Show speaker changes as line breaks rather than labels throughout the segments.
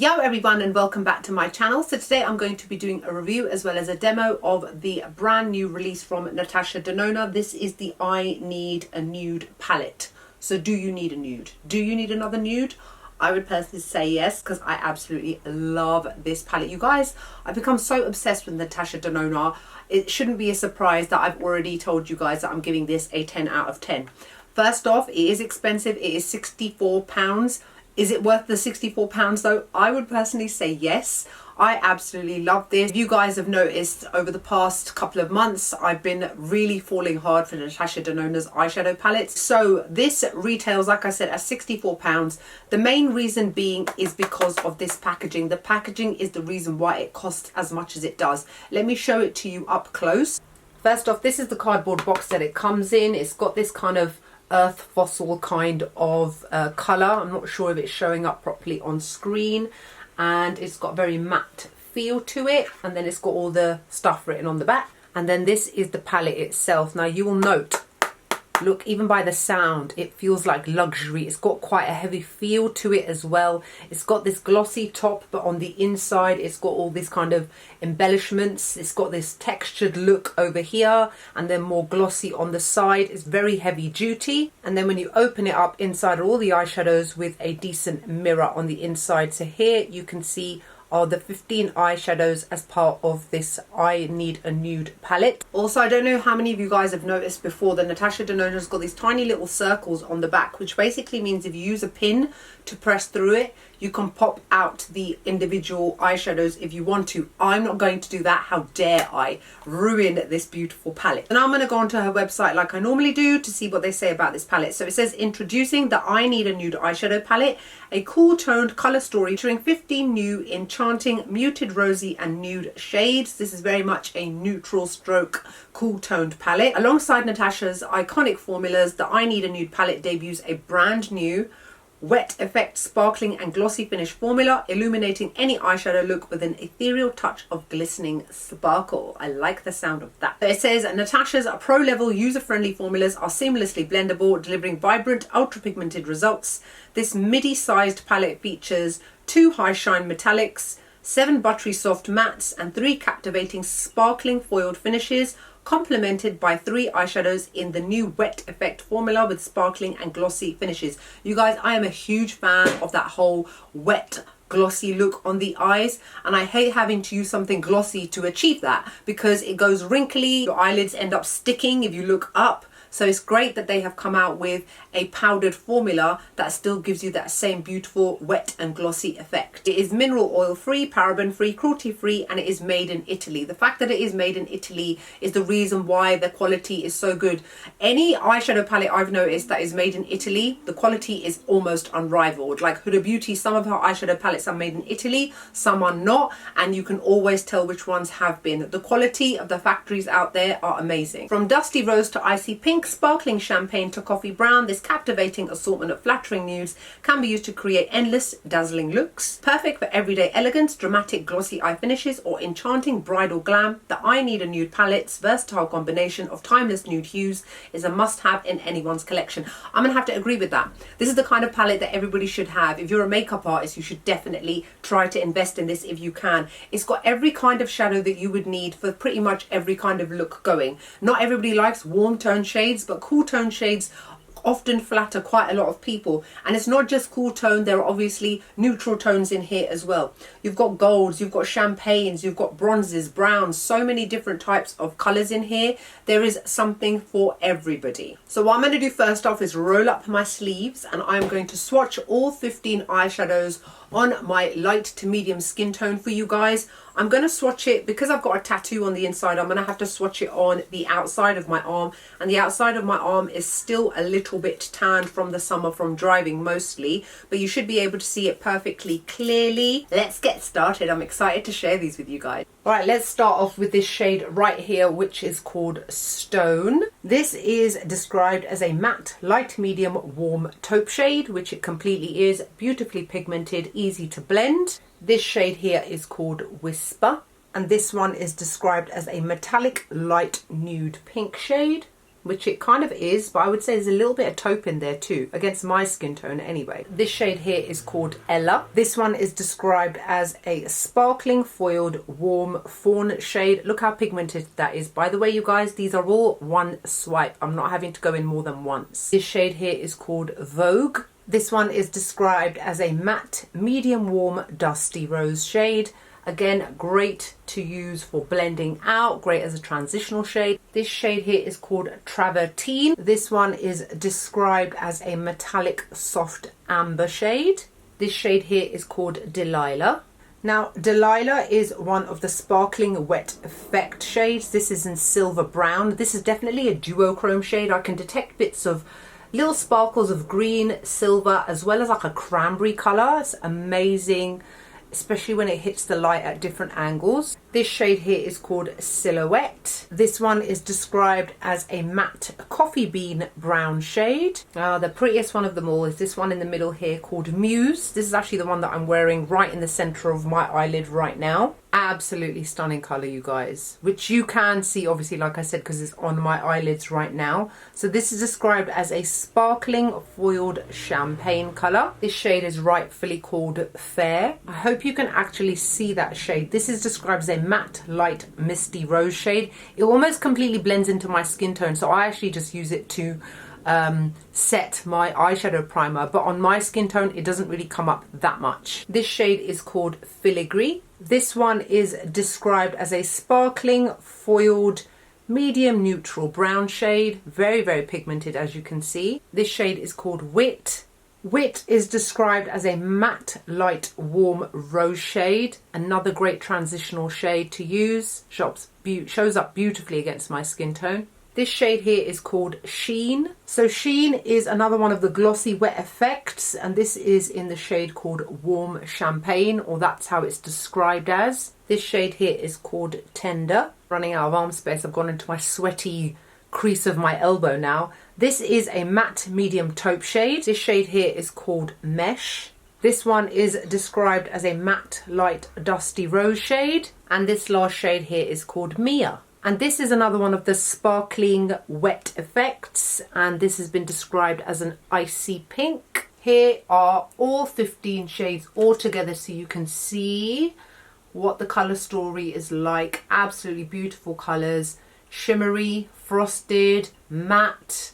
Yo everyone, and welcome back to my channel. So today I'm going to be doing a review as well as a demo of the brand new release from Natasha Denona. This is the I Need a Nude palette. So do you need a nude? Do you need another nude? I would personally say yes, because I absolutely love this palette. You guys, I've become so obsessed with Natasha Denona. It shouldn't be a surprise that I've already told you guys that I'm giving this a 10 out of 10. First off, it is expensive. It is £64. Is it worth the £64 though? I would personally say yes. I absolutely love this. You guys have noticed over the past couple of months, I've been really falling hard for Natasha Denona's eyeshadow palettes. So this retails, like I said, at £64. The main reason being is because of this packaging. The packaging is the reason why it costs as much as it does. Let me show it to you up close. First off, this is the cardboard box that it comes in. It's got this kind of earth fossil kind of colour. I'm not sure if it's showing up properly on screen, and it's got a very matte feel to it, and then it's got all the stuff written on the back. And then this is the palette itself. Now you will note, look, even by the sound, it feels like luxury. It's got quite a heavy feel to it as well. It's got this glossy top, but on the inside it's got all these kind of embellishments. It's got this textured look over here, and then more glossy on the side. It's very heavy duty. And then when you open it up, inside are all the eyeshadows with a decent mirror on the inside. So here you can see are the 15 eyeshadows as part of this I Need a Nude palette. Also, I don't know how many of you guys have noticed before that Natasha Denona's got these tiny little circles on the back, which basically means if you use a pin to press through it, you can pop out the individual eyeshadows if you want to. I'm not going to do that. How dare I ruin this beautiful palette. And I'm going to go onto her website like I normally do to see what they say about this palette. So it says, introducing the I Need a Nude eyeshadow palette, a cool toned colour story featuring 15 new enchanting muted rosy and nude shades. This is very much a neutral stroke cool toned palette. Alongside Natasha's iconic formulas, the I Need a Nude palette debuts a brand new Wet Effect Sparkling and Glossy finish formula, illuminating any eyeshadow look with an ethereal touch of glistening sparkle. I like the sound of that. It says Natasha's pro-level user-friendly formulas are seamlessly blendable, delivering vibrant, ultra-pigmented results. This midi-sized palette features 2 high-shine metallics, 7 buttery soft mattes, and 3 captivating sparkling foiled finishes, complemented by 3 eyeshadows in the new Wet Effect formula with sparkling and glossy finishes. You guys, I am a huge fan of that whole wet glossy look on the eyes, and I hate having to use something glossy to achieve that because it goes wrinkly, your eyelids end up sticking if you look up. So it's great that they have come out with a powdered formula that still gives you that same beautiful wet and glossy effect. It is mineral oil free, paraben free, cruelty free, and it is made in Italy. The fact that it is made in Italy is the reason why the quality is so good. Any eyeshadow palette I've noticed that is made in Italy, the quality is almost unrivaled. Like Huda Beauty, some of her eyeshadow palettes are made in Italy, some are not, and you can always tell which ones have been. The quality of the factories out there are amazing. From dusty rose to icy pink, sparkling champagne to coffee brown, this captivating assortment of flattering nudes can be used to create endless, dazzling looks. Perfect for everyday elegance, dramatic glossy eye finishes, or enchanting bridal glam, the I Need a Nude palette's versatile combination of timeless nude hues is a must-have in anyone's collection. I'm gonna have to agree with that. This is the kind of palette that everybody should have. If you're a makeup artist, you should definitely try to invest in this if you can. It's got every kind of shadow that you would need for pretty much every kind of look going. Not everybody likes warm tone shades, but cool tone shades often flatter quite a lot of people. And it's not just cool tone, there are obviously neutral tones in here as well. You've got golds, you've got champagnes, you've got bronzes, browns, so many different types of colors in here. There is something for everybody. So what I'm going to do first off is roll up my sleeves, and I'm going to swatch all 15 eyeshadows on my light to medium skin tone for you guys. I'm going to swatch it because I've got a tattoo on the inside. I'm going to have to swatch it on the outside of my arm, and the outside of my arm is still a little bit tanned from the summer from driving mostly, but you should be able to see it perfectly clearly. Let's get started. I'm excited to share these with you guys. All right, let's start off with this shade right here, which is called Stone. This is described as a matte, light medium, warm taupe shade, which it completely is. Beautifully pigmented, easy to blend. This shade here is called Whisper, and this one is described as a metallic light nude pink shade. which it kind of is, but I would say there's a little bit of taupe in there too, against my skin tone anyway. This shade here is called Ella. This one is described as a sparkling foiled warm fawn shade. Look how pigmented that is. By the way, you guys, these are all one swipe. I'm not having to go in more than once. This shade here is called Vogue. This one is described as a matte medium warm dusty rose shade. Again, great to use for blending out, great as a transitional shade. This shade here is called Travertine. This one is described as a metallic soft amber shade. This shade here is called Delilah. Now, Delilah is one of the sparkling Wet Effect shades. This is in silver brown. This is definitely a duochrome shade. I can detect bits of little sparkles of green, silver, as well as like a cranberry colour. It's amazing, especially when it hits the light at different angles. This shade here is called Silhouette. This one is described as a matte coffee bean brown shade. The prettiest one of them all is this one in the middle here called Muse. This is actually the one that I'm wearing right in the center of my eyelid right now. Absolutely stunning color, you guys, which you can see obviously, like I said, because it's on my eyelids right now. So this is described as a sparkling foiled champagne color. This shade is rightfully called Fair. I hope you can actually see that shade. This is described as a matte light misty rose shade. It almost completely blends into my skin tone, so I actually just use it to set my eyeshadow primer, but on my skin tone it doesn't really come up that much. This shade is called Filigree. This one is described as a sparkling foiled medium neutral brown shade, very pigmented, as you can see. This shade is called Wit. Wit is described as a matte light warm rose shade, another great transitional shade to use. Shows up beautifully against my skin tone. This shade here is called Sheen. So Sheen is another one of the glossy Wet Effects, and this is in the shade called Warm Champagne, or that's how it's described as. This shade here is called Tender. Running out of arm space, I've gone into my sweaty crease of my elbow now. This is a matte medium taupe shade. This shade here is called Mesh. This one is described as a matte light dusty rose shade, and this last shade here is called Mia. And this is another one of the sparkling Wet Effects, and this has been described as an icy pink. Here are all 15 shades all together so you can see what the colour story is like. Absolutely beautiful colours. Shimmery, frosted, matte,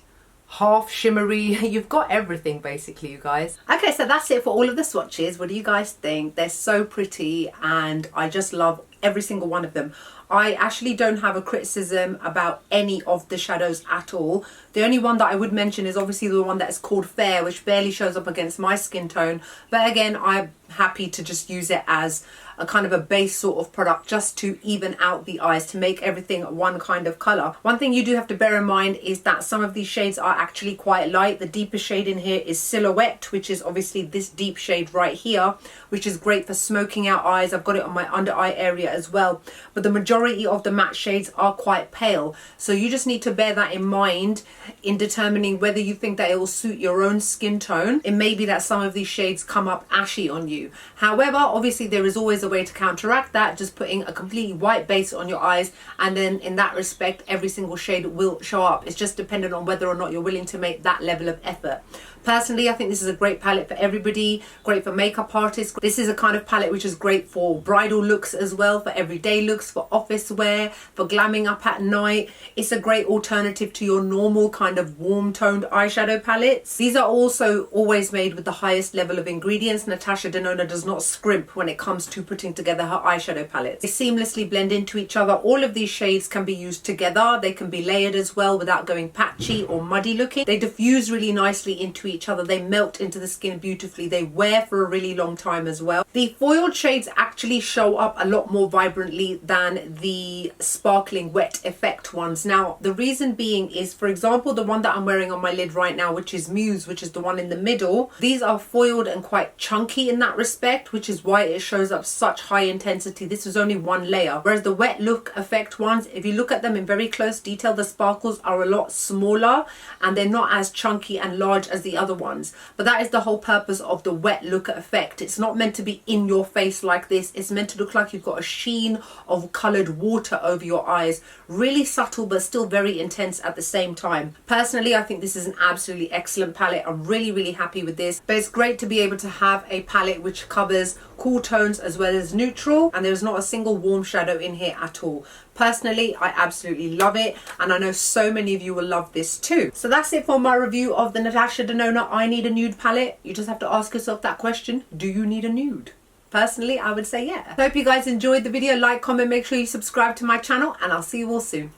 half shimmery. You've got everything basically, you guys. Okay, so that's it for all of the swatches. What do you guys think? They're so pretty and I just love every single one of them. I actually don't have a criticism about any of the shadows at all. The only one that I would mention is obviously the one that is called Fair, which barely shows up against my skin tone. But again, I'm happy to just use it as a kind of a base sort of product just to even out the eyes, to make everything one kind of color. One thing you do have to bear in mind is that some of these shades are actually quite light. The deepest shade in here is Silhouette, which is obviously this deep shade right here, which is great for smoking out eyes. I've got it on my under eye area as well. But the majority of the matte shades are quite pale. So you just need to bear that in mind in determining whether you think that it will suit your own skin tone. It may be that some of these shades come up ashy on you. However, obviously there is always a way to counteract that, just putting a completely white base on your eyes, and then in that respect every single shade will show up. It's just dependent on whether or not you're willing to make that level of effort. Personally, I think this is a great palette for everybody, great for makeup artists. This is a kind of palette which is great for bridal looks as well, for everyday looks, for office wear, for glamming up at night. It's a great alternative to your normal kind of warm toned eyeshadow palettes. These are also always made with the highest level of ingredients. Natasha Denona does not scrimp when it comes to putting together her eyeshadow palettes. They seamlessly blend into each other. All of these shades can be used together. They can be layered as well without going patchy or muddy looking. They diffuse really nicely into each other. They melt into the skin beautifully. They wear for a really long time as well. The foiled shades actually show up a lot more vibrantly than the sparkling Wet Effect ones. Now, the reason being is, for example, the one that I'm wearing on my lid right now, which is Muse, which is the one in the middle. These are foiled and quite chunky in that respect, which is why it shows up such high intensity. This was only one layer. Whereas the Wet Look Effect ones, if you look at them in very close detail, the sparkles are a lot smaller and they're not as chunky and large as the other other ones. But that is the whole purpose of the wet look effect. It's not meant to be in your face like this. It's meant to look like you've got a sheen of coloured water over your eyes. Really subtle but still very intense at the same time. Personally, I think this is an absolutely excellent palette. I'm really happy with this. But it's great to be able to have a palette which covers cool tones as well as neutral, and there's not a single warm shadow in here at all. Personally, I absolutely love it, and I know so many of you will love this too. So that's it for my review of the Natasha Denona I Need a Nude palette. You just have to ask yourself that question: do you need a nude? Personally, I would say yeah. I hope you guys enjoyed the video. Like, comment, make sure you subscribe to my channel, and I'll see you all soon.